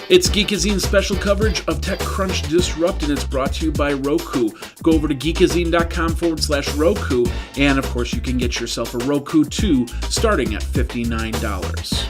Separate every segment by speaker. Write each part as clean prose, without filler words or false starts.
Speaker 1: It's Geekazine's special coverage of TechCrunch Disrupt, and it's brought to you by Roku. Go over to geekazine.com/Roku, and of course you can get yourself a Roku 2 starting at $59.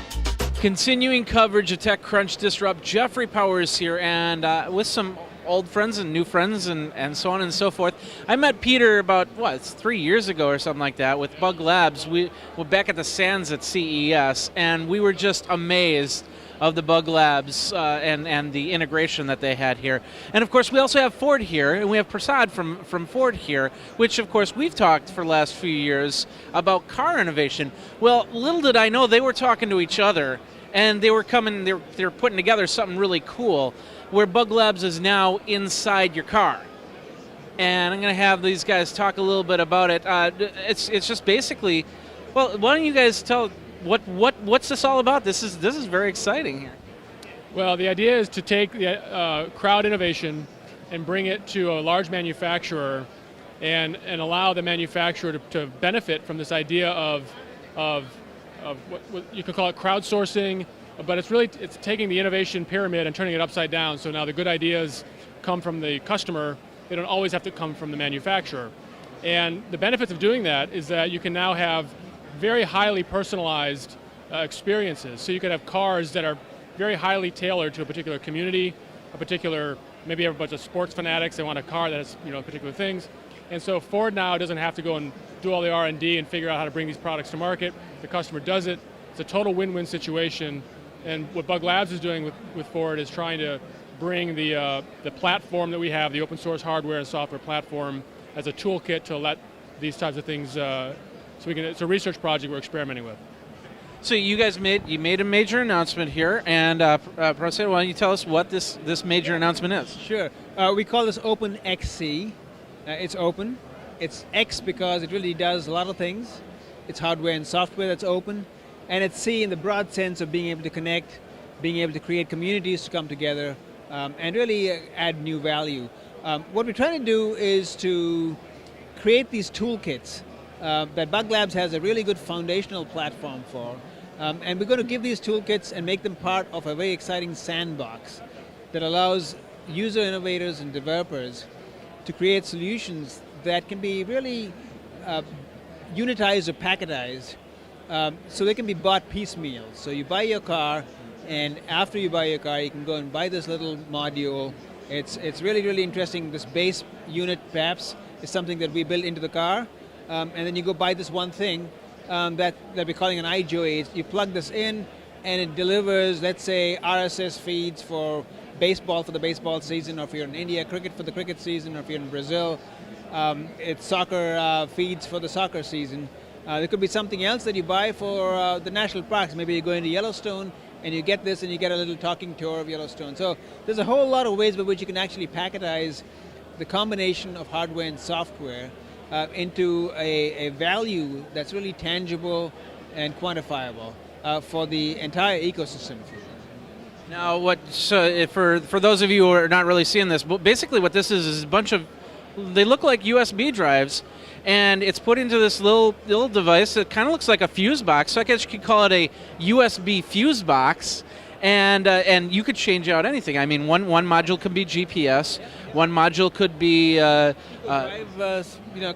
Speaker 2: Continuing coverage of TechCrunch Disrupt, Jeffrey Powers here, and with some old friends and new friends and so on and so forth. I met Peter about, it's 3 years ago or something like that with Bug Labs. We were back at the Sands at CES, and we were just amazed of the Bug Labs and the integration that they had here. And of course we also have Ford here, and we have Prasad from Ford here, which of course we've talked for the last few years about car innovation. Well, little did I know they were talking to each other, and they were putting together something really cool, where Bug Labs is now inside your car. And I'm going to have these guys talk a little bit about it. It's just basically, well, why don't you guys tell what's this all about? This is very exciting here.
Speaker 3: Well, the idea is to take the crowd innovation and bring it to a large manufacturer and allow the manufacturer to benefit from this idea of what you could call it crowdsourcing, but it's taking the innovation pyramid and turning it upside down. So now the good ideas come from the customer. They don't always have to come from the manufacturer. And the benefits of doing that is that you can now have very highly personalized experiences. So you could have cars that are very highly tailored to a particular community, maybe a bunch of sports fanatics, they want a car that has particular things. And so Ford now doesn't have to go and do all the R&D and figure out how to bring these products to market. The customer does it. It's a total win-win situation. And what Bug Labs is doing with Ford is trying to bring the platform that we have, the open source hardware and software platform, as a toolkit to let these types of things, it's a research project we're experimenting with.
Speaker 2: So you guys made a major announcement here, and Prasad, why don't you tell us what this major announcement is?
Speaker 4: Sure. We call this Open XC. It's open. It's X because it really does a lot of things. It's hardware and software that's open. And it's C in the broad sense of being able to connect, being able to create communities to come together, and really add new value. What we're trying to do is to create these toolkits that Bug Labs has a really good foundational platform for. And we're going to give these toolkits and make them part of a very exciting sandbox that allows user innovators and developers to create solutions that can be really unitized or packetized, so they can be bought piecemeal. So you buy your car, and after you buy your car, you can go and buy this little module. It's really, really interesting. This base unit, perhaps, is something that we built into the car, and then you go buy this one thing that we're calling an iJoy. You plug this in, and it delivers, let's say, RSS feeds for baseball for the baseball season, or if you're in India, cricket for the cricket season, or if you're in Brazil, it's soccer feeds for the soccer season. There could be something else that you buy for the national parks. Maybe you go into Yellowstone and you get this and you get a little talking tour of Yellowstone. So there's a whole lot of ways by which you can actually packetize the combination of hardware and software into a value that's really tangible and quantifiable for the entire ecosystem.
Speaker 2: Now, for those of you who are not really seeing this, basically what this is a bunch of, they look like USB drives, and it's put into this little device that kind of looks like a fuse box. So I guess you could call it a USB fuse box, and you could change out anything. I mean, one module could be GPS, one module could be
Speaker 4: it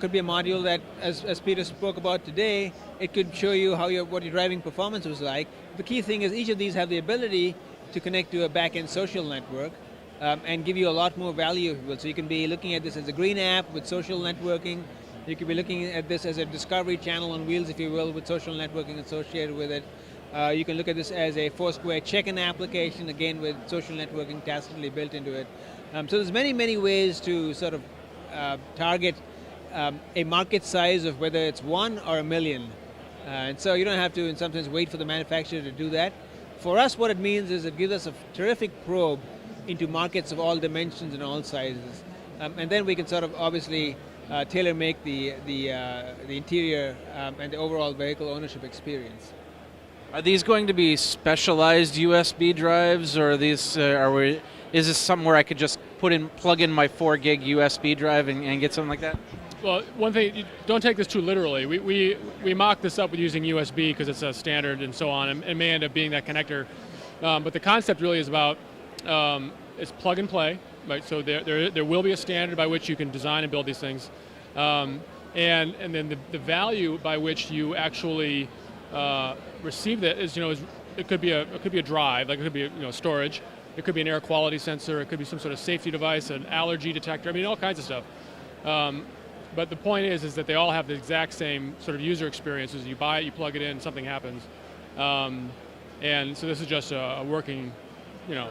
Speaker 4: could be a module that, as Peter spoke about today, it could show you what your driving performance was like. The key thing is each of these have the ability to connect to a back-end social network and give you a lot more value. So you can be looking at this as a green app with social networking. You could be looking at this as a discovery channel on wheels, if you will, with social networking associated with it. You can look at this as a Foursquare check-in application, again with social networking tacitly built into it. So there's many, many ways to sort of target a market size of whether it's 1 or 1 million. And so you don't have to, in some sense, wait for the manufacturer to do that. For us, what it means is it gives us a terrific probe into markets of all dimensions and all sizes. And then we can sort of obviously tailor-make the interior and the overall vehicle ownership experience.
Speaker 2: Are these going to be specialized USB drives, or is this something where I could just plug in my 4 gig USB drive and get something like that?
Speaker 3: Well, one thing, don't take this too literally. We mock this up with using USB because it's a standard and so on, and may end up being that connector. But the concept really is about it's plug and play, right? So there will be a standard by which you can design and build these things, and then the value by which you actually receive that is, it could be a drive, like it could be storage, it could be an air quality sensor, it could be some sort of safety device, an allergy detector. I mean, all kinds of stuff. But the point is that they all have the exact same sort of user experiences. You buy it, you plug it in, something happens. And so this is just a working,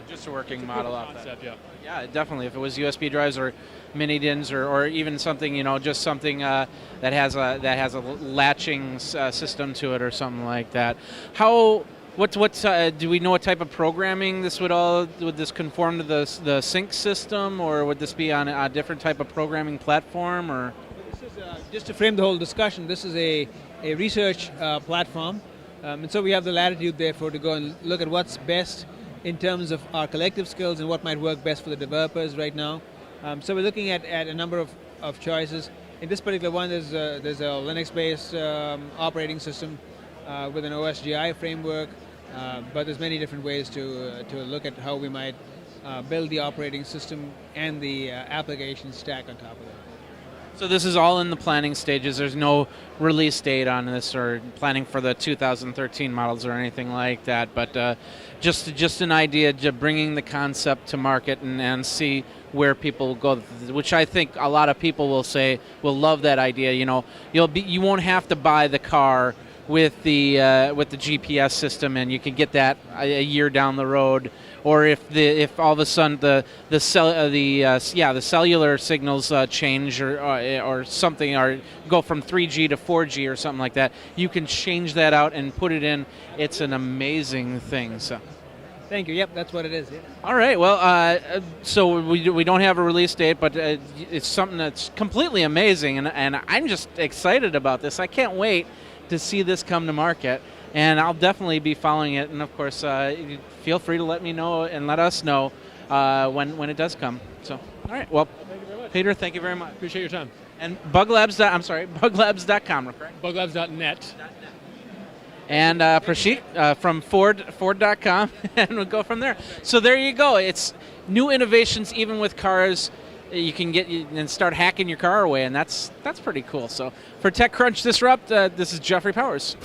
Speaker 2: just a working model of
Speaker 3: concept,
Speaker 2: that.
Speaker 3: yeah.
Speaker 2: Yeah, definitely. If it was USB drives or mini DINs or even something, just something that has a latching system to it or something like that. Do we know what type of programming would this conform to the sync system, or would this be on a different type of programming platform, or?
Speaker 4: This is, just to frame the whole discussion, this is a research platform, and so we have the latitude therefore to go and look at what's best in terms of our collective skills and what might work best for the developers right now. So we're looking at a number of choices. In this particular one, there's a Linux-based operating system with an OSGI framework, but there's many different ways to look at how we might build the operating system and the application stack on top of it.
Speaker 2: So this is all in the planning stages. There's no release date on this or planning for the 2013 models or anything like that, but just an idea, bringing the concept to market and see where people go, which I think a lot of people will love that idea. You won't have to buy the car with the GPS system, and you can get that a year down the road. Or if all of a sudden the cellular signals change or something, or go from 3G to 4G or something like that, you can change that out and put it in. It's an amazing thing. So.
Speaker 4: Thank you. Yep, that's what it is. Yeah.
Speaker 2: All right. Well, so we don't have a release date, but it's something that's completely amazing, and I'm just excited about this. I can't wait to see this come to market. And I'll definitely be following it. And of course, feel free to let me know and let us know when it does come. So, all right. Well,
Speaker 3: Thank you very much.
Speaker 2: Peter, thank you very much.
Speaker 3: Appreciate your time.
Speaker 2: And buglabs.com, correct?
Speaker 3: Buglabs.net.
Speaker 2: And Prashik from Ford.com, and we'll go from there. So there you go. It's new innovations, even with cars. You can get and start hacking your car away, and that's pretty cool. So for TechCrunch Disrupt, this is Jeffrey Powers.